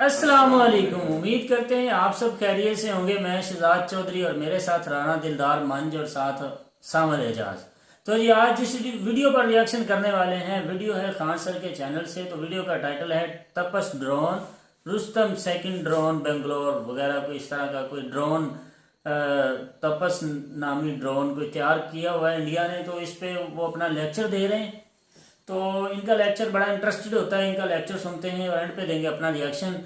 अस्सलामुअलैकुम। उम्मीद करते हैं आप सब खैरियत से होंगे। मैं शहजाद चौधरी और मेरे साथ राना दिलदार मंज और साथ सामर एजाज। तो जी आज जिस वीडियो पर रिएक्शन करने वाले हैं, वीडियो है खान सर के चैनल से। तो वीडियो का टाइटल है Tapas drone, Rustom second drone Bangalore वगैरह कोई इस तरह का कोई ड्रोन तपस नामी ड्रोन कोई तैयार किया हुआ है इंडिया ने। तो इस पे वो अपना लेक्चर दे रहे हैं। तो इनका लेक्चर बड़ा इंटरेस्टेड होता है, इनका लेक्चर सुनते हैं और एंड पे देंगे अपना रिएक्शन।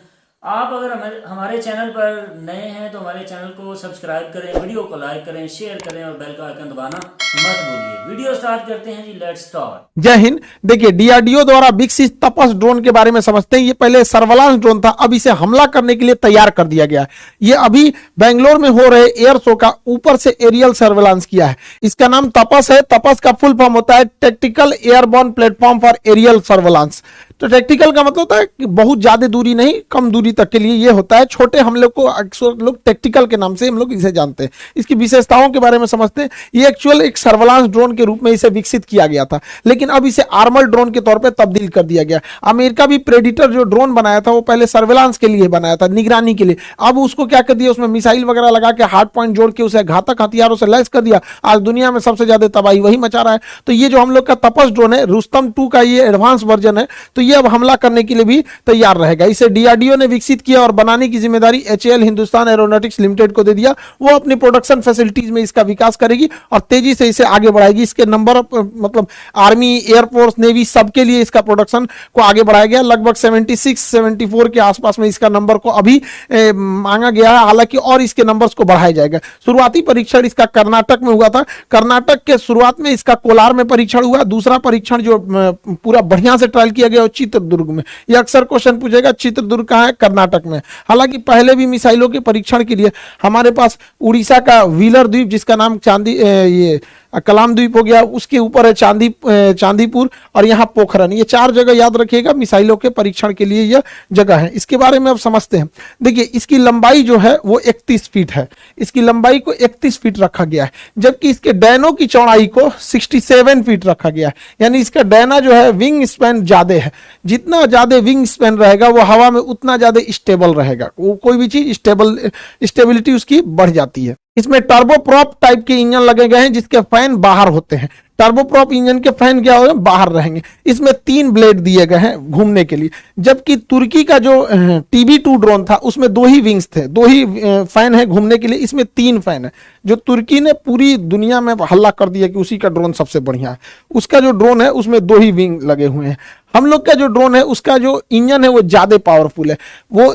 आप अगर हमारे चैनल पर नए हैं तो हमारे चैनल को सब्सक्राइब करें, वीडियो को लाइक करें, शेयर करें और बेल का आइकन दबाना मत भूलिए। वीडियो स्टार्ट करते हैं जी, लेट्स स्टार्ट। जय हिंद। देखिए, डीआरडीओ द्वारा विकसित तपस ड्रोन के बारे में समझते हैं। ये पहले सर्वेलांस ड्रोन था, अब इसे हमला करने के लिए तैयार कर दिया गया है। ये अभी बेंगलोर में हो रहे एयर शो का ऊपर से एरियल सर्वेलांस किया है। इसका नाम तपस है। तपस का फुल फॉर्म होता है tactical airborne platform for aerial surveillance. तो टैक्टिकल का मतलब होता है कि बहुत ज्यादा दूरी नहीं, कम दूरी तक के लिए ये होता है। छोटे हमले को अक्सर लोग टैक्टिकल के नाम से हम लोग इसे जानते हैं। इसकी विशेषताओं के बारे में समझते हैं। ये एक्चुअल एक सर्वेलांस ड्रोन के रूप में इसे विकसित किया गया था, लेकिन अब इसे आर्मर ड्रोन के तौर पर तब्दील कर दिया गया। अमेरिका भी प्रेडिटर जो ड्रोन बनाया था वो पहले सर्वेलांस के लिए बनाया था, निगरानी के लिए। अब उसको क्या कर दिया, उसमें मिसाइल वगैरह लगा के हार्ड पॉइंट जोड़ के उसे घातक हथियारों से लैस कर दिया। आज दुनिया में सबसे ज्यादा तबाही वही मचा रहा है। तो ये जो हम लोग का तपस ड्रोन है, रुस्तम 2 का ये एडवांस वर्जन है। तो ये अब हमला करने के लिए भी तैयार रहेगा। इसे डीआरडीओ ने विकसित किया और बनाने की जिम्मेदारी एचएएल हिंदुस्तान एरोनॉटिक्स लिमिटेड को दे दिया। वो अपनी प्रोडक्शन फैसिलिटीज में इसका विकास करेगी और तेजी से इसे आगे बढ़ाएगी। इसके नंबर मतलब आर्मी, एयरफोर्स, नेवी सबके लिए इसका प्रोडक्शन को आगे बढ़ाया गया। लगभग 76-74 के आसपास में इसका नंबर को अभी मांगा गया है। हालांकि और इसके नंबर्स को बढ़ाया जाएगा। शुरुआती परीक्षण इसका कर्नाटक में हुआ था। कर्नाटक के शुरुआत में इसका कोलार में परीक्षण हुआ। दूसरा परीक्षण जो पूरा बढ़िया से ट्रायल किया गया वो चित्रदुर्ग में। ये अक्सर क्वेश्चन पूछेगा, चित्रदुर्ग कहाँ है? कर्नाटक में। हालांकि पहले भी मिसाइलों के परीक्षण के लिए हमारे पास उड़ीसा का व्हीलर द्वीप, जिसका नाम ये कलाम द्वीप हो गया, उसके ऊपर है चांदीपुर और यहाँ पोखरन। ये 4 जगह याद रखिएगा, मिसाइलों के परीक्षण के लिए यह जगह है। इसके बारे में अब समझते हैं। देखिए, इसकी लंबाई जो है वो 31 फीट है। इसकी लंबाई को 31 फीट रखा गया है, जबकि इसके डैनों की चौड़ाई को 67 फीट रखा गया है। यानी इसका डैना जो है विंग स्पैन ज्यादा है। जितना ज्यादा विंग स्पैन रहेगा वो हवा में उतना ज्यादा स्टेबल रहेगा। वो कोई भी चीज स्टेबिलिटी उसकी बढ़ जाती है। इसमें टर्बोप्रॉप टाइप के इंजन लगे गए हैं, जिसके फैन बाहर होते हैं। टर्बोप्रॉप इंजन के फैन क्या होंगे? बाहर रहेंगे। इसमें 3 ब्लेड दिए गए हैं घूमने के लिए, जबकि तुर्की का जो TB2 ड्रोन था उसमें 2 ही विंग्स थे, 2 ही फैन है घूमने के लिए। इसमें 3 फैन है। जो तुर्की ने पूरी दुनिया में हल्ला कर दिया कि उसी का ड्रोन सबसे बढ़िया है। उसका जो ड्रोन है उसमें 2 ही विंग लगे हुए हैं। हम लोग का जो ड्रोन है उसका जो इंजन है वो ज्यादा पावरफुल है। वो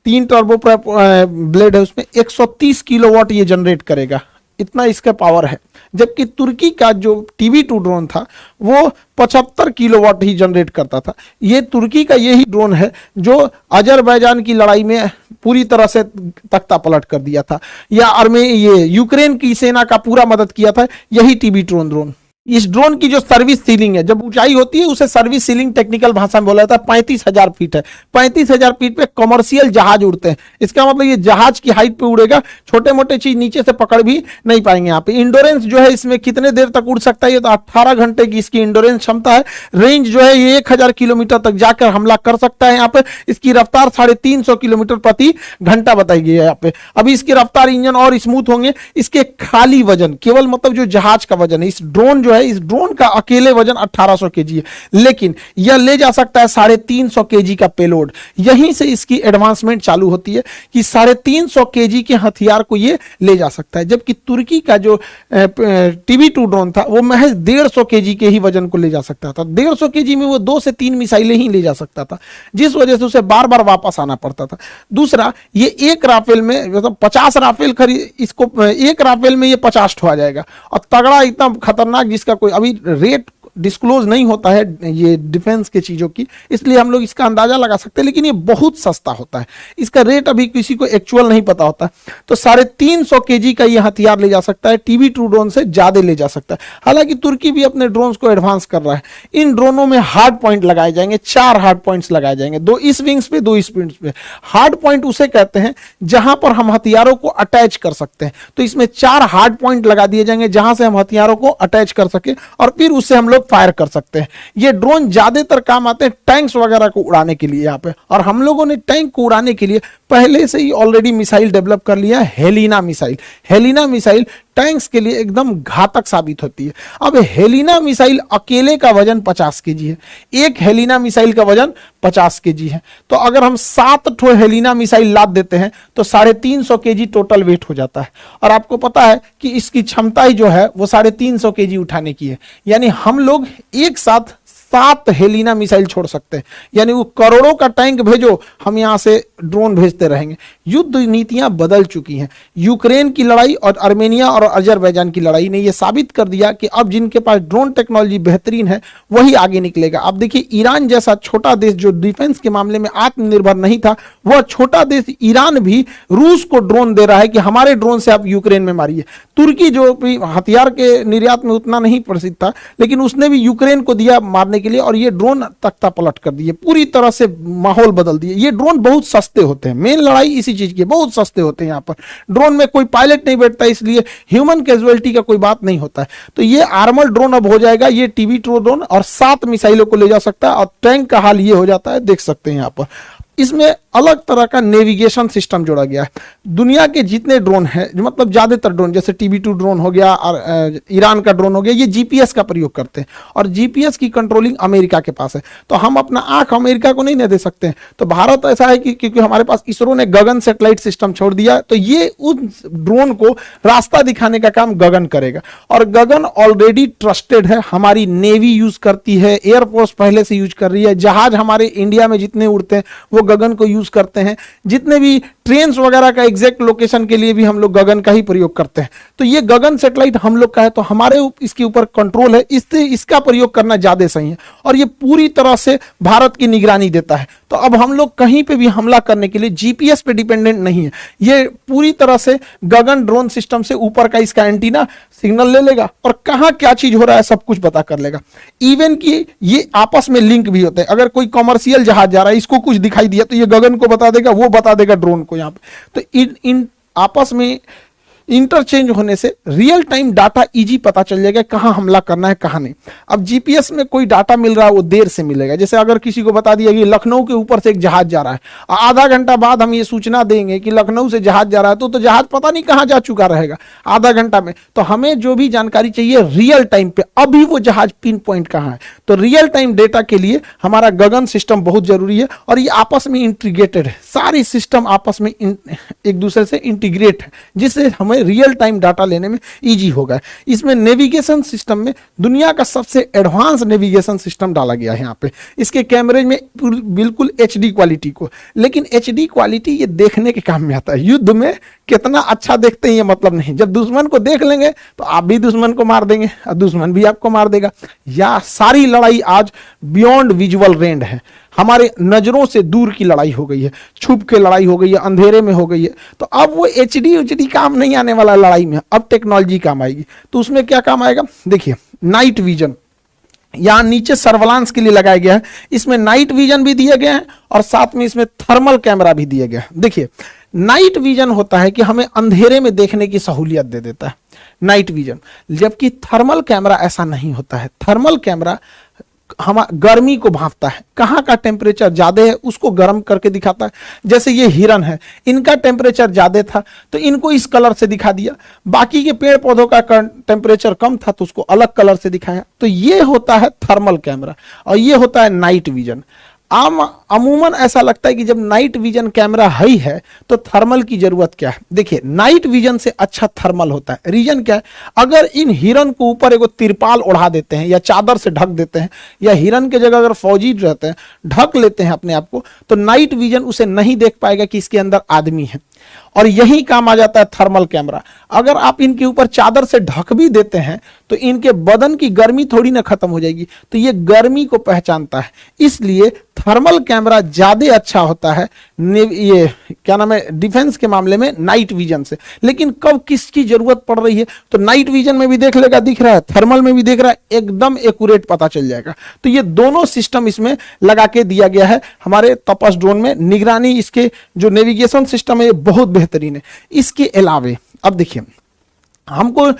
3 टर्बोप्रॉप ब्लेड है, उसमें 130 किलोवाट ये जनरेट करेगा, इतना इसका पावर है। जबकि तुर्की का जो TB2 ड्रोन था वो 75 किलोवाट ही जनरेट करता था। ये तुर्की का यही ड्रोन है जो अजरबैजान की लड़ाई में पूरी तरह से तख्ता पलट कर दिया था, या ये यूक्रेन की सेना का पूरा मदद किया था, यही TB2 ड्रोन। इस ड्रोन की जो सर्विस सीलिंग है, जब ऊंचाई होती है उसे सर्विस सीलिंग टेक्निकल भाषा में बोला जाता है, 35,000 फीट है। 35,000 फीट पे कमर्शियल जहाज उड़ते हैं। इसका मतलब ये जहाज की हाइट पे उड़ेगा, छोटे मोटे चीज नीचे से पकड़ भी नहीं पाएंगे। यहाँ पे इंडोरेंस जो है इसमें कितने देर तक उड़ सकता है, ये तो 18 घंटे की इसकी इंडोरेंस क्षमता है। रेंज जो है ये 1000 किलोमीटर तक जाकर हमला कर सकता है। यहाँ पे इसकी रफ्तार 350 किलोमीटर प्रति घंटा बताई गई है यहाँ पे। अभी इसकी रफ्तार, इंजन और स्मूथ होंगे। इसके खाली वजन, केवल मतलब जो जहाज का वजन है, इस ड्रोन जो है, इस ड्रोन का अकेले वजन 1800 केजी है, लेकिन यह ले जा सकता है 350 केजी का पेलोड। यहीं से इसकी एडवांसमेंट चालू होती है कि 350 केजी के हथियार को ये ले जा सकता है। जबकि तुर्की का जो TB2 ड्रोन था वो महज 150 केजी के ही वजन को ले जा सकता था। 150 केजी में वो 2 से 3 मिसाइलें ही ले जा सकता था, जिस वजह से उसे बार बार वापस आना पड़ता था। दूसरा, ये एक राफेल में मतलब 50 राफेल खरीद, इसको एक राफेल में ये 50 ठो आ जाएगा। और तगड़ा, इतना खतरनाक, जिसका कोई अभी रेट डिस्क्लोज नहीं होता है ये डिफेंस के चीजों की, इसलिए हम लोग इसका अंदाजा लगा सकते हैं, लेकिन ये बहुत सस्ता होता है। इसका रेट अभी किसी को एक्चुअल नहीं पता होता। तो 350 केजी का ये हथियार ले जा सकता है, TB2 ड्रोन से ज्यादा ले जा सकता है। हालांकि तुर्की भी अपने ड्रोन्स को एडवांस कर रहा है। इन ड्रोनों में हार्ड पॉइंट लगाए जाएंगे, 4 हार्ड पॉइंट्स लगाए जाएंगे, 2 इस विंग्स पे, 2 इस विंग्स पे। हार्ड पॉइंट उसे कहते हैं जहां पर हम हथियारों को अटैच कर सकते हैं। तो इसमें 4 हार्ड पॉइंट लगा दिए जाएंगे जहां से हम हथियारों को अटैच कर सके और फिर उससे हम लोग फायर कर सकते हैं। ये ड्रोन ज्यादातर काम आते हैं टैंक्स वगैरह को उड़ाने के लिए यहाँ पे, और हम लोगों ने टैंक को उड़ाने के लिए पहले से ही ऑलरेडी मिसाइल डेवलप कर लिया है, Helina missile. Helina missile tanks के लिए एकदम घातक साबित होती है। अब हेलिना मिसाइल अकेले का वजन 50 केजी है, एक हेलिना मिसाइल का वजन 50 केजी है। तो अगर हम 7 ठो हेलिना मिसाइल लाद देते हैं तो 350 केजी टोटल वेट हो जाता है। और आपको पता है कि इसकी क्षमता ही जो है वो 350 केजी उठाने की है, यानी हम लोग एक साथ 7 हेलिना मिसाइल छोड़ सकते हैं। यानी वो करोड़ों का टैंक भेजो, हम यहां से ड्रोन भेजते रहेंगे। युद्ध नीतियां बदल चुकी हैं। यूक्रेन की लड़ाई और आर्मेनिया और अजरबैजान की लड़ाई ने यह साबित कर दिया कि अब जिनके पास ड्रोन टेक्नोलॉजी बेहतरीन है वही आगे निकलेगा। अब देखिए, ईरान जैसा छोटा देश जो डिफेंस के मामले में आत्मनिर्भर नहीं था, वह छोटा देश ईरान भी रूस को ड्रोन दे रहा है कि हमारे ड्रोन से आप यूक्रेन में मारिए। तुर्की जो भी हथियार के निर्यात में उतना नहीं प्रसिद्ध था, लेकिन उसने भी यूक्रेन को दिया मारने के लिए, और ये ड्रोन तख्ता पलट कर दिए, पूरी तरह से माहौल बदल दिए। ये ड्रोन बहुत सस्ते होते हैं, मेन लड़ाई इसी चीज की, बहुत सस्ते होते हैं। यहाँ पर ड्रोन में कोई पायलट नहीं बैठता, इसलिए ह्यूमन कैजुअलिटी का कोई बात नहीं होता है। तो ये आर्मर ड्रोन अब हो जाएगा, ये TB2 ड्रोन, और 7 मिसाइलों को ले जा सकता है। और टैंक का हाल ये हो जाता है, देख सकते हैं यहाँ पर। इसमें अलग तरह का नेविगेशन सिस्टम जोड़ा गया है। दुनिया के जितने ड्रोन हैं, मतलब ज्यादातर ड्रोन, जैसे TB2 ड्रोन हो गया और ईरान का ड्रोन हो गया, ये GPS का प्रयोग करते हैं, और GPS की कंट्रोलिंग अमेरिका के पास है। तो हम अपना आंख अमेरिका को नहीं दे सकते हैं। तो भारत ऐसा है कि क्योंकि हमारे पास इसरो ने गगन सैटेलाइट सिस्टम छोड़ दिया, तो ये उस ड्रोन को रास्ता दिखाने का काम गगन करेगा। और गगन ऑलरेडी ट्रस्टेड है, हमारी नेवी यूज करती है, एयरफोर्स पहले से यूज कर रही है, जहाज हमारे इंडिया में जितने उड़ते हैं वो गगन को यूज करते हैं, जितने भी ट्रेन्स वगैरह का एग्जैक्ट लोकेशन के लिए भी हम लोग गगन का ही प्रयोग करते हैं। तो ये गगन सैटेलाइट हम लोग का है, तो हमारे इसके ऊपर कंट्रोल है, इससे इसका प्रयोग करना ज्यादा सही है। और ये पूरी तरह से भारत की निगरानी देता है। तो अब हम लोग कहीं पे भी हमला करने के लिए GPS पे डिपेंडेंट नहीं है। ये पूरी तरह से गगन ड्रोन सिस्टम से ऊपर का इसका एंटीना सिग्नल ले लेगा और कहां क्या चीज हो रहा है सब कुछ पता कर लेगा। इवन कि ये आपस में लिंक भी होते हैं। अगर कोई कमर्शियल जहाज जा रहा है, इसको कुछ दिखाई दिया तो ये गगन को बता देगा, वो बता देगा ड्रोन को यहाँ पे। तो इन आपस में इंटरचेंज होने से रियल टाइम डाटा इजी पता चल जाएगा कहां हमला करना है कहां नहीं। अब GPS में कोई डाटा मिल रहा है वो देर से मिलेगा। जैसे अगर किसी को बता दिया कि लखनऊ के ऊपर से एक जहाज जा रहा है, आधा घंटा बाद हम ये सूचना देंगे कि लखनऊ से जहाज जा रहा है, तो जहाज पता नहीं कहां जा चुका रहेगा आधा घंटा में। तो हमें जो भी जानकारी चाहिए रियल टाइम पे, अभी वो जहाज पिन पॉइंट कहां है। तो रियल टाइम डेटा के लिए हमारा गगन सिस्टम बहुत जरूरी है, और ये आपस में इंटीग्रेटेड है। सारी सिस्टम आपस में एक दूसरे से इंटीग्रेट है, जिससे हमें रियल टाइम डाटा लेने में इजी होगा। इसमें नेविगेशन सिस्टम में दुनिया का सबसे एडवांस नेविगेशन सिस्टम डाला गया है यहाँ पे। इसके कैमरे में बिल्कुल HD क्वालिटी को, लेकिन HD क्वालिटी ये देखने के काम में आता है। युद्ध में कितना अच्छा देखते हैं ये मतलब नहीं। जब दुश्मन को देख लेंगे तो आप भी दुश्मन को मार देंगे और दुश्मन भी आपको मार देगा। या सारी लड़ाई आज बियॉन्ड विजुअल रेंज है, हमारे नजरों से दूर की लड़ाई हो गई है, छुप के लड़ाई हो गई है, अंधेरे में हो गई है। तो अब वो HD काम नहीं आने वाला लड़ाई में, अब टेक्नोलॉजी काम आएगी। तो उसमें क्या काम आएगा, देखिए नाइट विजन यहां नीचे सर्वेलांस के लिए लगाया गया है। इसमें नाइट विजन भी दिया गया है और साथ में इसमें थर्मल कैमरा भी दिया गया है। देखिए नाइट विजन होता है कि हमें अंधेरे में देखने की सहूलियत दे देता है नाइट विजन, जबकि थर्मल कैमरा ऐसा नहीं होता है। थर्मल कैमरा हम गर्मी को भांपता है, कहाँ का टेम्परेचर ज्यादा है उसको गर्म करके दिखाता है। जैसे ये हिरन है, इनका टेम्परेचर ज्यादा था तो इनको इस कलर से दिखा दिया, बाकी के पेड़ पौधों का टेम्परेचर कम था तो उसको अलग कलर से दिखाया। तो ये होता है थर्मल कैमरा और ये होता है नाइट विजन। अमूमन ऐसा लगता है कि जब नाइट विजन कैमरा ही है तो थर्मल की जरूरत क्या है। देखिए नाइट विजन से अच्छा थर्मल होता है। रीजन क्या है, अगर इन हिरन को ऊपर एगो तिरपाल ओढ़ा देते हैं या चादर से ढक देते हैं, या हिरन के जगह अगर फौजी रहते हैं ढक लेते हैं अपने आप को, तो नाइट विजन उसे नहीं देख पाएगा कि इसके अंदर आदमी है। और यही काम आ जाता है थर्मल कैमरा। अगर आप इनके ऊपर चादर से ढक भी देते हैं तो इनके बदन की गर्मी थोड़ी ना खत्म हो जाएगी, तो ये गर्मी को पहचानता है। इसलिए थर्मल कैमरा ज्यादा अच्छा होता है ये क्या नाम है डिफेंस के मामले में नाइट विजन से। लेकिन कब किसकी जरूरत पड़ रही है तो नाइट विजन में भी देख लेगा, दिख रहा है, थर्मल में भी देख रहा है, एकदम एक्यूरेट पता चल जाएगा। तो ये दोनों सिस्टम इसमें लगा के दिया गया है हमारे तपस ड्रोन में। निगरानी इसके जो नेविगेशन सिस्टम है ये बहुत बेहतरीन है। इसके अलावे अब देखिए हमको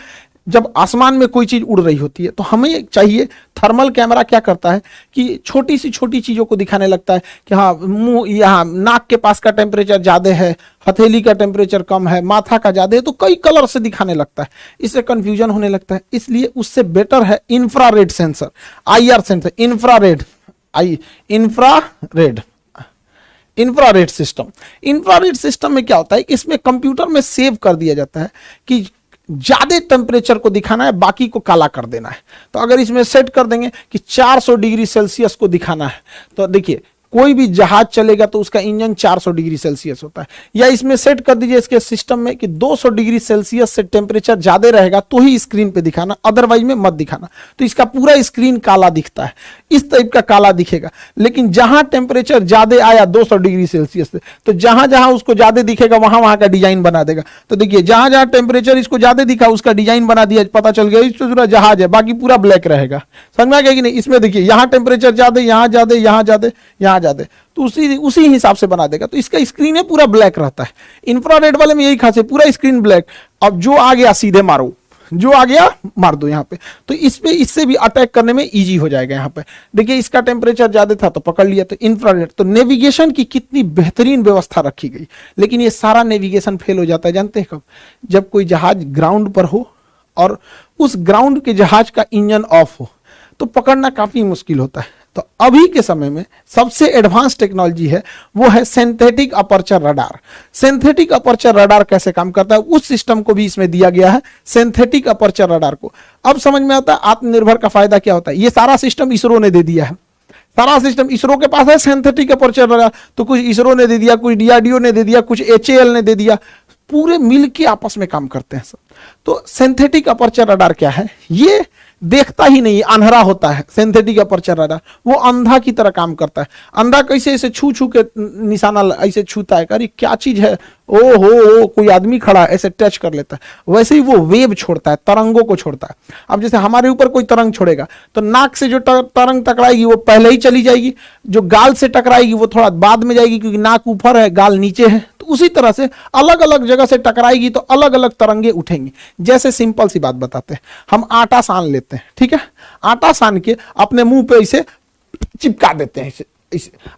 जब आसमान में कोई चीज उड़ रही होती है तो हमें चाहिए, थर्मल कैमरा क्या करता है कि छोटी सी छोटी चीजों को दिखाने लगता है कि हाँ मुंह, यहाँ नाक के पास का टेम्परेचर ज्यादा है, हथेली का टेम्परेचर कम है, माथा का ज्यादा है, तो कई कलर से दिखाने लगता है, इससे कंफ्यूजन होने लगता है। इसलिए उससे बेटर है infrared sensor, IR sensor, infrared system. Infrared system में क्या होता है, इसमें कंप्यूटर में सेव कर दिया जाता है कि ज्यादा टेम्परेचर को दिखाना है, बाकी को काला कर देना है। तो अगर इसमें सेट कर देंगे कि 400 डिग्री सेल्सियस को दिखाना है, तो देखिए कोई भी जहाज चलेगा तो उसका इंजन 400 डिग्री सेल्सियस होता है, या इसमें सेट कर दीजिए इसके सिस्टम में कि 200 डिग्री सेल्सियस से टेम्परेचर ज्यादा रहेगा तो ही स्क्रीन पे दिखाना, अदरवाइज में मत दिखाना। तो इसका पूरा स्क्रीन काला दिखता है, इस टाइप का काला दिखेगा। लेकिन जहां टेम्परेचर ज्यादा आया 200 डिग्री सेल्सियस से, तो जहां जहां उसको ज्यादा दिखेगा वहां वहां का डिजाइन बना देगा। तो देखिए जहां जहां टेम्परेचर इसको ज्यादा दिखा उसका डिजाइन बना दिया, पता चल गया इस पूरा जहाज है, बाकी पूरा ब्लैक रहेगा। समझ में आ गया कि नहीं? इसमें देखिए यहां टेम्परेचर ज्यादा, यहां ज्यादा, यहां ज्यादा, यहां ज्यादा, तो उसी हिसाब से बना देगा। तो इसका स्क्रीन है पूरा ब्लैक रहता है। इंफ्रारेड वाले में यही खास है, पूरा स्क्रीन ब्लैक। अब जो आ गया सीधे मारो, जो आ गया मार दो यहाँ पे। तो इस पे इससे भी अटैक करने में इजी हो जाएगा। यहाँ पे देखिए इसका टेम्परेचर ज्यादा था तो पकड़ लिया, तो इंफ्रारेड। तो नेविगेशन की कितनी बेहतरीन व्यवस्था रखी गई। लेकिन ये सारा नेविगेशन फेल हो जाता है, जानते हैं कब? जब कोई जहाज ग्राउंड पर हो और उस ग्राउंड के जहाज का इंजन ऑफ हो, तो पकड़ना काफी मुश्किल होता है। तो अभी के समय में सबसे एडवांस टेक्नोलॉजी है वो है synthetic aperture radar. Synthetic aperture radar कैसे काम करता है, उस सिस्टम को भी इसमें दिया गया है, सिंथेटिक अपर्चर रडार को। अब समझ में आता है आत्मनिर्भर का फायदा क्या होता है। ये सारा सिस्टम इसरो ने दे दिया है, सारा सिस्टम इसरो के पास है। सिंथेटिक अपर्चर रडार तो कुछ इसरो ने दे दिया, कुछ डीआरडीओ ने दे दिया, कुछ एचएएल ने दे दिया, पूरे मिलके आपस में काम करते हैं सब। तो सिंथेटिक अपर्चर रडार क्या है, ये देखता ही नहीं, अंधेरा होता है। सिंथेटिक अपर्चर रडार वो अंधा की तरह काम करता है। अंधा कैसे ऐसे छू छू के निशाना ऐसे छूता है, अरे क्या चीज है, ओ हो कोई आदमी खड़ा है, ऐसे टच कर लेता है। वैसे ही वो वेव छोड़ता है, तरंगों को छोड़ता है। अब जैसे हमारे ऊपर कोई तरंग छोड़ेगा तो नाक से जो तरंग टकराएगी वो पहले ही चली जाएगी, जो गाल से टकराएगी वो थोड़ा बाद में जाएगी, क्योंकि नाक ऊपर है गाल नीचे है। तो उसी तरह से अलग अलग जगह से टकराएगी तो अलग अलग तरंगे उठेंगी। जैसे सिंपल सी बात बताते हैं, हम आटा सान लेते हैं, ठीक है, आटा सान के अपने मुंह पे इसे चिपका देते हैं इसे।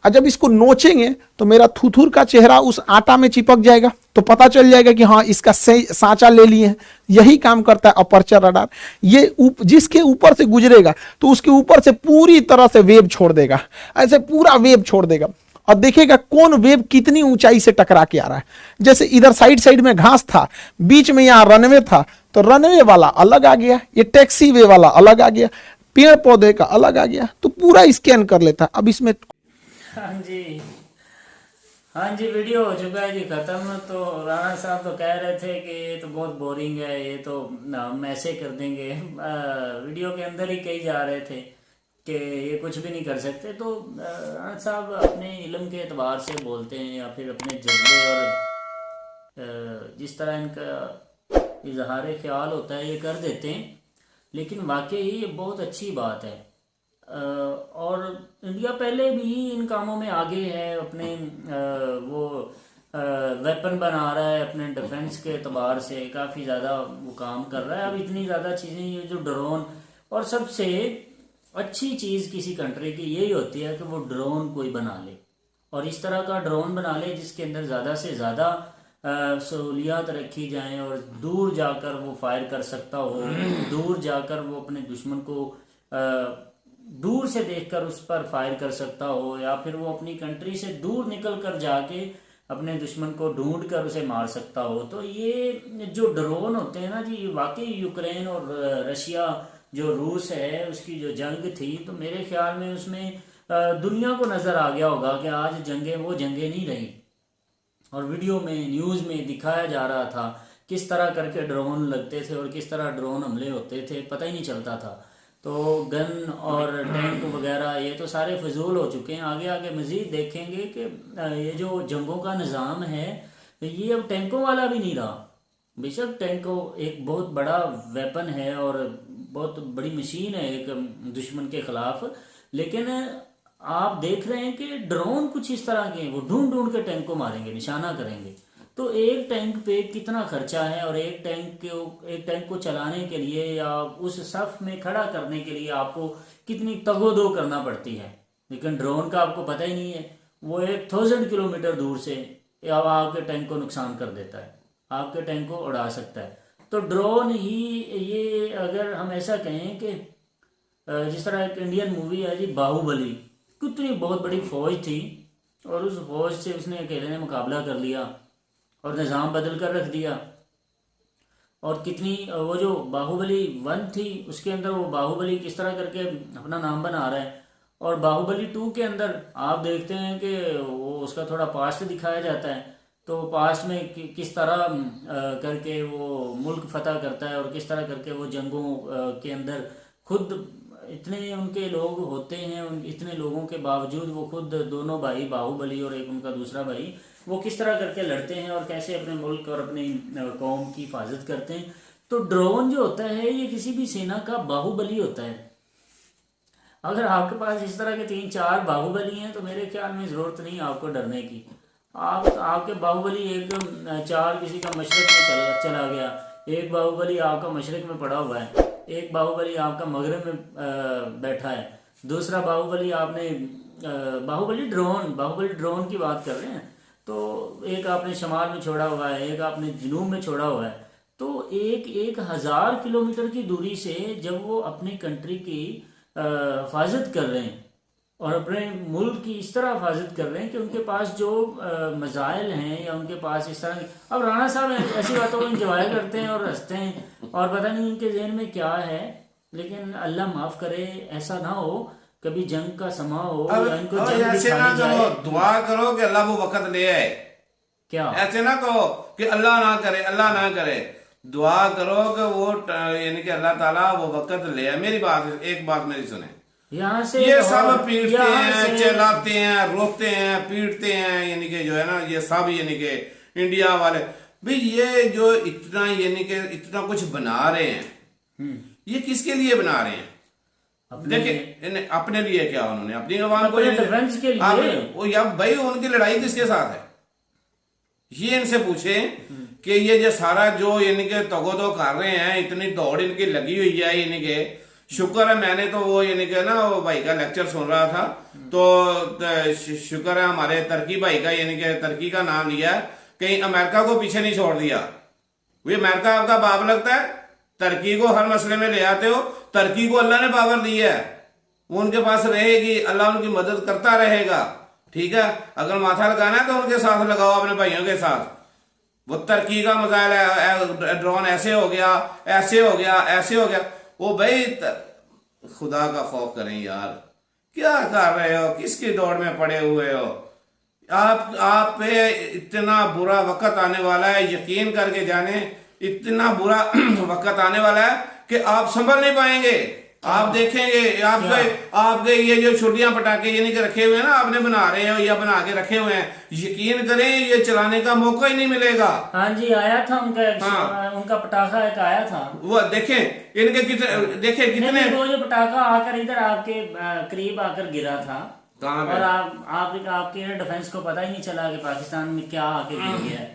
और जब इसको नोचेंगे तो मेरा थुथुर का चेहरा उस आटा में चिपक जाएगा, तो पता चल जाएगा कि हाँ इसका सांचा ले लिए हैं। यही काम करता है अपर्चर रडार। ये जिसके ऊपर से गुजरेगा तो उसके ऊपर से पूरी तरह से वेव छोड़ देगा, ऐसे पूरा वेव छोड़ देगा, और देखेगा कौन वेव कितनी ऊंचाई से टकरा के आ रहा है। जैसे इधर साइड साइड में घास था, बीच में यहाँ रनवे था, तो रनवे वाला अलग आ गया, ये टैक्सी वे वाला अलग आ गया, पेड़ पौधे का अलग आ गया, तो पूरा स्कैन कर लेता है। अब इसमें हाँ जी वीडियो हो चुका है जी खत्म। तो राणा साहब तो कह रहे थे कि ये तो बहुत बोरिंग है, ये तो हम ऐसे कर देंगे। वीडियो के अंदर ही कही जा रहे थे कि ये कुछ भी नहीं कर सकते। तो राणा साहब अपने इल्म के एतबार से बोलते हैं, या फिर अपने जज्बे और जिस तरह इनका इजहार ख्याल होता है ये कर देते हैं। लेकिन वाकई ये बहुत अच्छी बात है। और इंडिया पहले भी इन कामों में आगे है, अपने वो वेपन बना रहा है, अपने डिफेंस के एतबार से काफ़ी ज़्यादा वो काम कर रहा है। अब इतनी ज़्यादा चीज़ें, ये जो ड्रोन, और सबसे अच्छी चीज़ किसी कंट्री की यही होती है कि वो ड्रोन कोई बना ले, और इस तरह का ड्रोन बना ले जिसके अंदर ज़्यादा से ज़्यादा सहूलियात रखी जाएं, और दूर जाकर वो फायर कर सकता हो, दूर जाकर वो अपने दुश्मन को दूर से देखकर उस पर फायर कर सकता हो, या फिर वो अपनी कंट्री से दूर निकल कर जाके अपने दुश्मन को ढूंढ कर उसे मार सकता हो। तो ये जो ड्रोन होते हैं ना जी, वाकई यूक्रेन और रशिया जो रूस है उसकी जो जंग थी, तो मेरे ख्याल में उसमें दुनिया को नज़र आ गया होगा कि आज जंगें वो जंगें नहीं रही। और वीडियो में, न्यूज़ में दिखाया जा रहा था किस तरह करके ड्रोन लगते थे और किस तरह ड्रोन हमले होते थे, पता ही नहीं चलता था। तो गन और टैंक वगैरह ये तो सारे फजूल हो चुके हैं। आगे आगे मज़ीद देखेंगे कि ये जो जंगों का निज़ाम है ये अब टैंकों वाला भी नहीं रहा। बेशक टैंकों एक बहुत बड़ा वेपन है और बहुत बड़ी मशीन है एक दुश्मन के ख़िलाफ़, लेकिन आप देख रहे हैं कि ड्रोन कुछ इस तरह के हैं, वो ढूंढ ढूंढ के टैंक को मारेंगे, निशाना करेंगे। तो एक टैंक पे कितना खर्चा है, और एक टैंक को चलाने के लिए या उस सफ में खड़ा करने के लिए आपको कितनी तगोदो करना पड़ती है। लेकिन ड्रोन का आपको पता ही नहीं है, वो 1000 किलोमीटर दूर से अब आपके टैंक को नुकसान कर देता है, आपके टैंक को उड़ा सकता है। तो ड्रोन ही ये, अगर हम ऐसा कहें कि जिस तरह एक इंडियन मूवी है जी बाहुबली, कितनी बहुत बड़ी फौज थी और उस फौज से उसने अकेले ने मुकाबला कर लिया और निज़ाम बदल कर रख दिया। और कितनी वो जो बाहुबली 1 थी उसके अंदर वो बाहुबली किस तरह करके अपना नाम बना रहा है, और बाहुबली 2 के अंदर आप देखते हैं कि वो उसका थोड़ा पास्ट दिखाया जाता है। तो पास्ट में किस तरह करके वो मुल्क फतह करता है और किस तरह करके वो जंगों के अंदर खुद इतने उनके लोग होते हैं, इतने लोगों के बावजूद वो खुद दोनों भाई बाहुबली और एक उनका दूसरा भाई वो किस तरह करके लड़ते हैं और कैसे अपने मुल्क और अपनी कौम की हिफाजत करते हैं। तो ड्रोन जो होता है ये किसी भी सेना का बाहुबली होता है। अगर आपके पास इस तरह के 3-4 बाहुबली हैं तो मेरे ख्याल में ज़रूरत नहीं आपको डरने की। आपके बाहुबली एक 4 किसी का मशरक़ में चला गया, एक बाहुबली आपका मशरक़ में पड़ा हुआ है, एक बाहुबली आपका मगरब में बैठा है, दूसरा बाहुबली आपने बाहुबली ड्रोन की बात कर रहे हैं, तो एक आपने शमाल में छोड़ा हुआ है, एक आपने जनूब में छोड़ा हुआ है। तो 1000 किलोमीटर की दूरी से जब वो अपनी कंट्री की हिफाजत कर रहे हैं और अपने मुल्क की इस तरह हिफाजत कर रहे हैं कि उनके पास जो मज़ाइल हैं या उनके पास इस तरह, अब राणा साहब ऐसी बातों को इंजॉय करते हैं और हंसते हैं और पता नहीं उनके जहन में क्या है। लेकिन अल्लाह माफ़ करे ऐसा ना हो कभी जंग का समा हो या इनको जंग दिखाई जाए। दुआ करो कि अल्लाह वो वक्त ले आए, क्या ऐसे ना कहो कि अल्लाह ना करे, दुआ करो कि वो यानी कि अल्लाह ताला वो वक्त ले आए। मेरी बात, एक बात मेरी सुने, यहाँ से ये सब पीटते हैं, चिल्लाते हैं, रोते हैं, पीटते हैं, यानी कि जो है ना ये सब यानी कि इंडिया वाले भाई ये जो इतना यानी कि इतना कुछ बना रहे हैं, ये किसके लिए बना रहे हैं? देखिए अपने लिए क्या, उन्होंने अपनी आवाम को डिफेंस के लिए, वो या भाई उनकी लड़ाई किसके साथ है ये इनसे पूछे कि ये जो सारा जो यानी कि तगोदो कर रहे हैं, इतनी दौड़ इनकी लगी हुई है, यानी कि शुक्र है मैंने तो वो यानी कि ना वो भाई का लेक्चर सुन रहा था, तो शुक्र है हमारे तरकी भाई का, यानी कि तरकी का नाम लिया, कहीं अमेरिका को पीछे नहीं छोड़ दिया। वे अमेरिका आपका बाप लगता है, तरकी को हर मसले में ले आते हो। तरकी को अल्लाह ने पावर दी है, वो उनके पास रहेगी, अल्लाह उनकी मदद करता रहेगा, ठीक है। अगर माथा लगाना है तो उनके साथ लगाओ, अपने भाइयों के साथ। वो तरकी का मजाइल है, ड्रोन ऐसे हो गया, ऐसे हो गया, ऐसे हो गया। वो भाई खुदा का खौफ करें यार, क्या कर रहे हो, किसकी दौड़ में पड़े हुए हो आप पे इतना बुरा वक्त आने वाला है, यकीन करके जाने इतना बुरा वक्त आने वाला है कि आप संभल नहीं पाएंगे। आप देखेंगे आपके ये जो छुट्टियां पटाखे यानी कि रखे हुए हैं ना, आपने बना रहे हो या बना के रखे हुए हैं, यकीन करें ये चलाने का मौका ही नहीं मिलेगा। हाँ जी, आया था उनका पटाखा एक आया था, वो देखें इनके कितने वो जो पटाखा आकर इधर आपके करीब आकर गिरा था, और आपके डिफेंस को पता ही नहीं चला कि पाकिस्तान में क्या आके गिर गया है।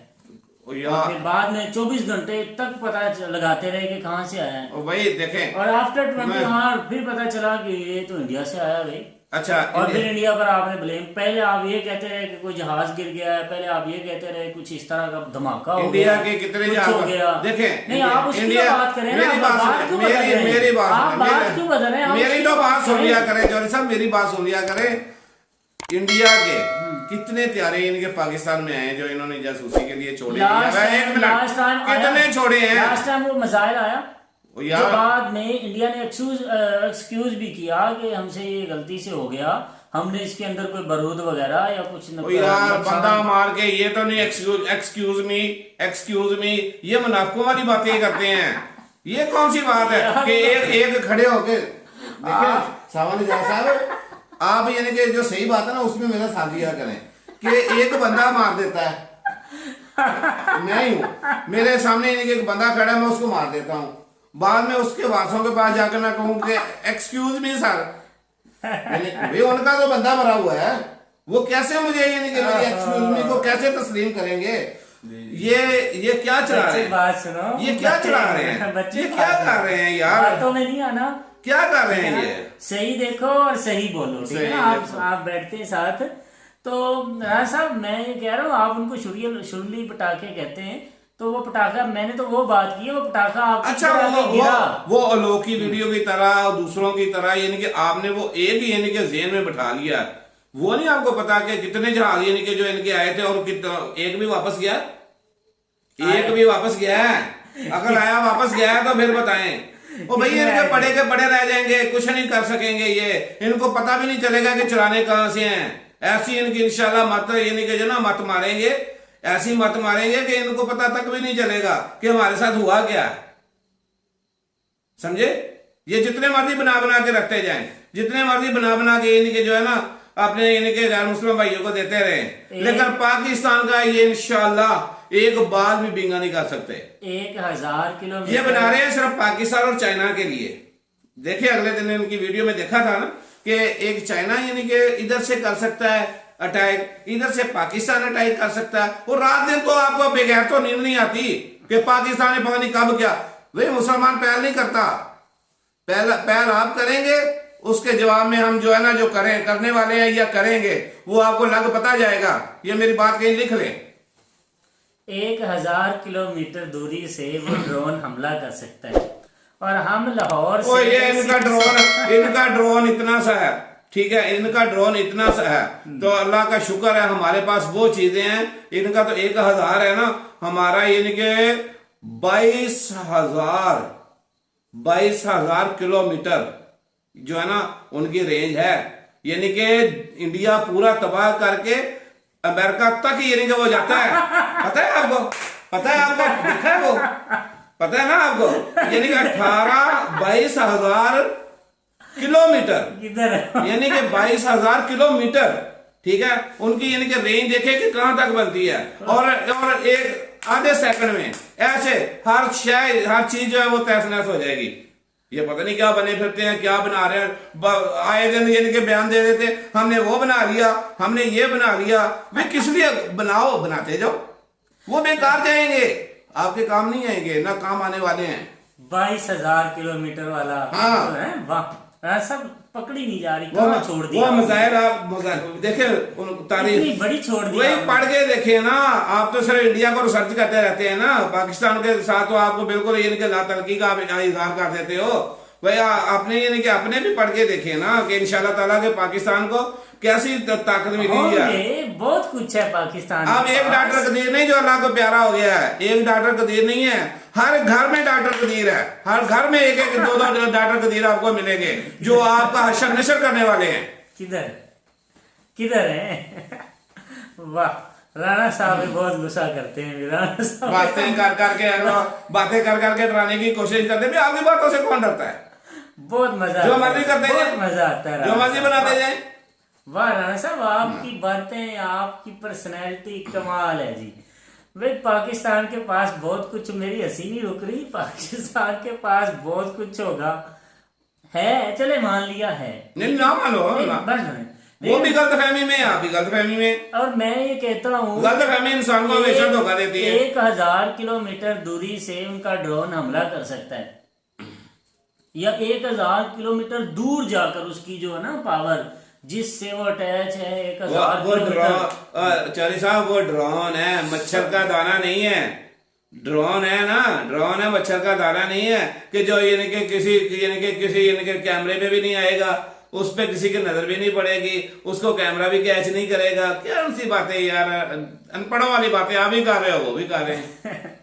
और फिर बाद में 24 घंटे तक पता लगाते रहे कि कहाँ से आया है। भाई देखें, और आफ्टर 20 आवर फिर पता चला कि ये तो इंडिया से आया भाई। अच्छा, और फिर इंडिया पर आपने ब्लेम, पहले आप ये कहते रहे कि कोई जहाज गिर गया है, पहले आप ये कहते रहे कुछ इस तरह का धमाका हो गया, इंडिया के कितने जहाज हो गया। देखें, नहीं आप उसकी बात करें ना, मेरी बात क्यों बदल रहे हैं? मेरी तो बात सुन लिया करें जौहरी साहब, मेरी बात सुन लिया करें। इंडिया के कितने त्यारे इनके पाकिस्तान में आए जो इन्होंने जासूसी के लिए छोड़े, कितने छोड़े हैं? लास्ट टाइम वो मिसाइल आया, जो बाद में इंडिया ने एक्सक्यूज भी किया कि हमसे ये गलती से हो गया, हमने इसके अंदर कोई बारूद वगैरह या कुछ यार बंदा मार के, ये तो नहीं एक्सक्यूज मी, ये मुनाफिकों वाली बातें करते हैं। ये कौन सी बात है कि एक खड़े होके देखिए सावन साहब, आप यानी कि जो सही बात है ना उसमें मेरा साथ दिया करें कि एक बंदा मार देता है, मैं ही हूं, मेरे सामने यानी कि एक बंदा खड़ा है, मैं उसको मार देता हूं, बाद में उसके वासों के पास जाकर मैं कहूं कि एक्सक्यूज मी सर, वे उनका तो बंदा मरा हुआ है, वो कैसे मुझे यानी कि मेरी एक्सक्यूज मी को कैसे तस्लीम करेंगे? ये क्या चला रहे हैं? बात सुनो, ये क्या चला रहे हैं? बच्चे ये क्या कर रहे हैं यार? बातों में नहीं आना, क्या कर रहे हैं ये? सही देखो और सही बोलो, ठीक है ना? आप बैठते हैं साथ, तो राणा साहब मैं ये कह रहा हूँ, आप उनको शुरली पटाखे कहते हैं, तो वो पटाखा, मैंने तो वो बात की है, वो पटाखा आपकी अच्छा, तरह में गिरा। वो अलोकी वीडियो की तरह दूसरों की तरह, यानी कि आपने वो एक ही यानी कि जेहन में बैठा लिया, वो नहीं आपको पता कि कितने जहाज यानी कि जो इनके आए थे और एक भी वापस गया? एक भी वापस गया है? अगर आया वापस गया है तो फिर बताएं। ओ भाई, इनके पड़े के पड़े रह जाएंगे, कुछ नहीं कर सकेंगे ये, इनको पता भी नहीं चलेगा कि चलाने कहां से हैं। ऐसी इनकी इंशाल्लाह मत यानी कि जो ना मत मारेंगे, ऐसी मत मारेंगे कि इनको पता तक भी नहीं चलेगा कि हमारे साथ हुआ क्या, समझे? ये जितने मर्जी बना बना के रखते जाएं, जितने मर्जी बना के यानी कि जो है ना अपने यानी कि गैर मुस्लिम भाइयों को देते रहे, लेकिन पाकिस्तान का ये इंशाल्लाह एक बार भी बिंगा नहीं कर सकते। 1000 किलोमीटर ये बना रहे हैं सिर्फ पाकिस्तान और चाइना के लिए। देखिए अगले दिन इनकी वीडियो में देखा था ना कि एक चाइना यानी कि इधर से कर सकता है अटैक, इधर से पाकिस्तान अटैक कर सकता है, और रात दिन तो आपको बगैर तो नींद नहीं आती कि पाकिस्तान ने पता नहीं कब क्या। वही मुसलमान पहल नहीं करता, पहल आप करेंगे, उसके जवाब में हम जो है ना जो करने वाले हैं या करेंगे वो आपको लग पता जाएगा। ये मेरी बात कहीं लिख लें। 1000 किलोमीटर दूरी से वो ड्रोन हमला कर सकता है, और हम लाहौर ओ से ये इनका ड्रोन इतना सा है, ठीक है, इनका ड्रोन इतना सा है, तो अल्लाह का शुक्र है हमारे पास वो चीजें हैं। इनका तो 1000 है ना, हमारा इनके 22,000 किलोमीटर जो है ना उनकी रेंज है, यानी कि इंडिया पूरा तबाह करके अमेरिका तक यानी कि वो जाता है। पता है आपको? पता है आपको? देखा है वो? पता है ना आपको? यानी कि 22,000 किलोमीटर, इधर यानी कि 22,000 किलोमीटर, ठीक है, उनकी यानी कि रेंज देखे कि कहां तक बनती है। और एक आधे सेकंड में ऐसे हर चीज जो है वो तहस नहस हो जाएगी। ये पता नहीं क्या बने फिरते हैं, क्या बना रहे हैं, आए दिन यानी कि बयान दे देते हमने वो बना लिया, हमने ये बना लिया। वे किस लिए बनाओ, बनाते जाओ, वो बेकार जाएंगे, आपके काम नहीं आएंगे, ना काम आने वाले हैं। 22,000 किलोमीटर वाला हाँ। तो है, वाह, सब पकड़ी नहीं जा रही, कहाँ छोड़ दिया? वो मजाहिर आप देखे तारीफ इतनी बड़ी छोड़ दी वही आपने। पढ़ के देखे ना। आप तो सिर्फ इंडिया को रिसर्च करते रहते हैं ना, पाकिस्तान के साथ तो आपको बिल्कुल यानी कि लातलकी का आप इजहार कर देते हो। भाई आपने यानी कि अपने भी पढ़ के देखे ना कि इंशाल्लाह ताला के पाकिस्तान को कैसी ताकत मिली है। बहुत कुछ है पाकिस्तान। अब एक डॉक्टर कदीर नहीं जो अल्लाह को प्यारा हो गया है, एक डॉक्टर कदीर नहीं है, हर घर में डॉक्टर कदीर है, हर घर में एक एक दो डॉक्टर कदीर आपको मिलेंगे जो आपका हशर नशर करने वाले हैं। किधर है? वाह, राणा साहब भी बहुत गुस्सा करते हैं। राणा साहब बातें कर करके डराने की कोशिश करते हैं। आपकी बातों से कौन डरता है? बहुत मजा, जो मर्जी करते बहुत जाए, मजा आता है, जो मर्जी बनाते जाए। वाह राणा साहब, आपकी बातें, आपकी पर्सनैलिटी कमाल है जी। भाई पाकिस्तान के पास बहुत कुछ, मेरी हंसी नहीं रुक रही, पाकिस्तान के पास बहुत कुछ होगा, है, चले मान लिया है, नहीं ना मानो वो भी गलतफहमी में, आप भी गलतफहमी में। और मैं ये कहता हूँ गलतफहमी इंसान को हमेशा धोखा देती है। 1000 किलोमीटर दूरी से उनका ड्रोन हमला कर सकता है, या 1000 किलोमीटर दूर जाकर उसकी जो है ना पावर जिससे वो अटैच है 1000 किलोमीटर। चारी साहब वो ड्रोन है, मच्छर का दाना नहीं है। ड्रोन है ना, ड्रोन है, मच्छर का दाना नहीं है कि जो यानी कि किसी कैमरे में भी नहीं आएगा, उस पे किसी की नजर भी नहीं पड़ेगी, उसको कैमरा भी कैच नहीं करेगा। क्या उनसी बातें यार, अनपढ़ों वाली बातें आप भी कर रहे हो, वो भी कर रहे हैं।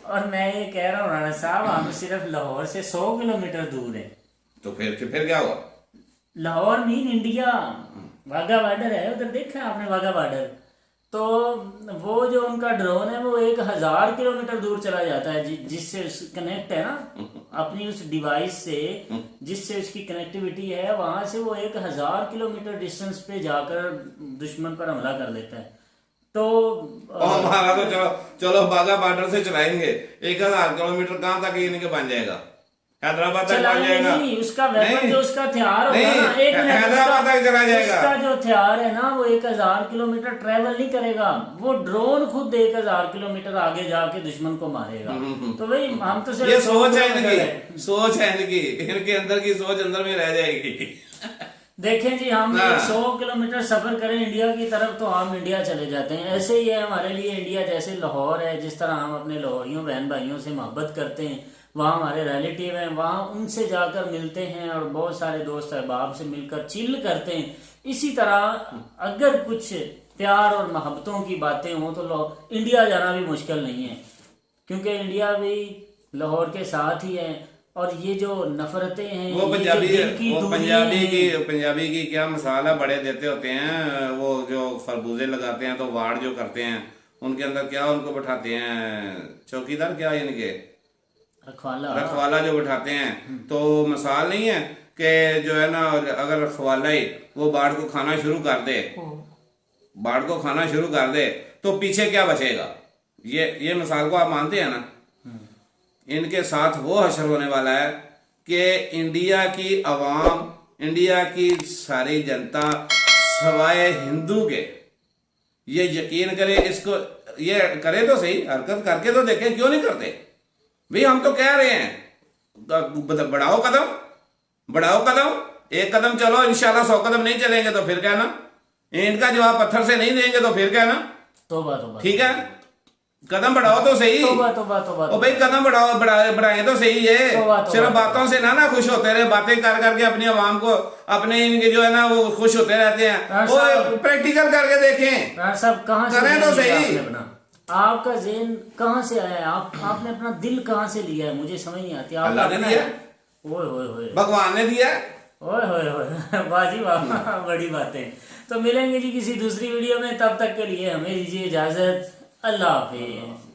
और मैं ये कह रहा हूँ राणा साहब, हम सिर्फ लाहौर से 100 किलोमीटर दूर है। तो फिर क्या हुआ? Lahore mean India, Wagah border है उधर, देखा आपने वाघा बॉर्डर? तो वो जो उनका ड्रोन है वो 1000 किलोमीटर दूर चला जाता है, जिससे कनेक्ट है ना अपनी उस डिवाइस से, जिससे उसकी कनेक्टिविटी है, वहां से वो 1000 किलोमीटर डिस्टेंस पे जाकर दुश्मन पर हमला कर देता है। तो हमारा तो चलो वाघा बॉर्डर से चलाएंगे, 1000 किलोमीटर कहां तक यानी कि बन जाएगा? हैदराबाद तक बन जाएगा। नहीं, उसका वेपन जो उसका हथियार होगा ना, एक मिनट, हैदराबाद तक के चला जाएगा। उसका जो हथियार है ना वो 1000 किलोमीटर ट्रेवल नहीं करेगा, वो ड्रोन खुद 1000 किलोमीटर आगे जाके दुश्मन को मारेगा। तो भाई हम तो सिर्फ ये सोच है 100 किलोमीटर इनकी, सोच है इनकी, इनके अंदर की सोच अंदर में रह जाएगी। देखें जी, हम हाँ। 100 किलोमीटर सफर करें इंडिया की तरफ तो हम इंडिया चले जाते हैं। ऐसे ही है हमारे लिए इंडिया, जैसे लाहौर है, जिस तरह हम अपने लाहौरियों बहन भाइयों से मोहब्बत करते हैं, वहाँ हमारे रिलेटिव हैं, वहाँ उनसे जाकर मिलते हैं और बहुत सारे दोस्त अहबाब से मिलकर चिल करते हैं। इसी तरह अगर कुछ प्यार और मोहब्बतों की बातें हों तो इंडिया जाना भी मुश्किल नहीं है, क्योंकि इंडिया भी लाहौर के साथ ही है। और ये जो नफरतें हैं, वो ये जो पंजाबी दिल की वो दूरियां हैं, पंजाबी की क्या मसाला बड़े देते होते हैं, वो जो खरबूजे लगाते हैं तो वाड़ जो करते हैं उनके अंदर क्या उनको बैठाते हैं, चौकीदार क्या इनके रखवाला जो बैठाते हैं, तो मसाल नहीं है कि जो है ना अगर रखवाला ही वो बाढ़ को खाना शुरू कर दे, बाढ़ को खाना शुरू कर दे तो पीछे क्या बचेगा। ये मिसाल को आप मानते हैं ना। इनके साथ वो हशर होने वाला है कि इंडिया की आवाम, इंडिया की सारी जनता सवाए हिंदू के, ये यकीन करे, इसको ये करे तो सही, हरकत करके तो देखें, क्यों नहीं करते भाई। हम तो कह रहे हैं बढ़ाओ कदम, बढ़ाओ कदम, एक कदम चलो, इंशाल्लाह 100 कदम नहीं चलेंगे तो फिर कहना, इनका जवाब पत्थर से नहीं देंगे तो फिर कहना तौबा। ठीक है, कदम बढ़ाओ तो सही। तौबा। ओ भाई कदम बढ़ाए तो सही है। सिर्फ बातों से ना खुश होते रहे, बातें कर करके अपनी आवाम को, अपने इनके जो है ना वो खुश होते रहते हैं। वो प्रैक्टिकल करके देखें साहब, कहाँ से करें तो सही। आपका ज़हन कहाँ से आया है? आपने अपना दिल कहाँ से लिया है? मुझे समझ नहीं आती। अल्लाह ने दिया, ओए भगवान ने दिया। ओए बाजी वाह, बड़ी बातें। तो मिलेंगे जी किसी दूसरी वीडियो में, तब तक के लिए हमें दीजिए इजाजत। अल्लाह हाफिज।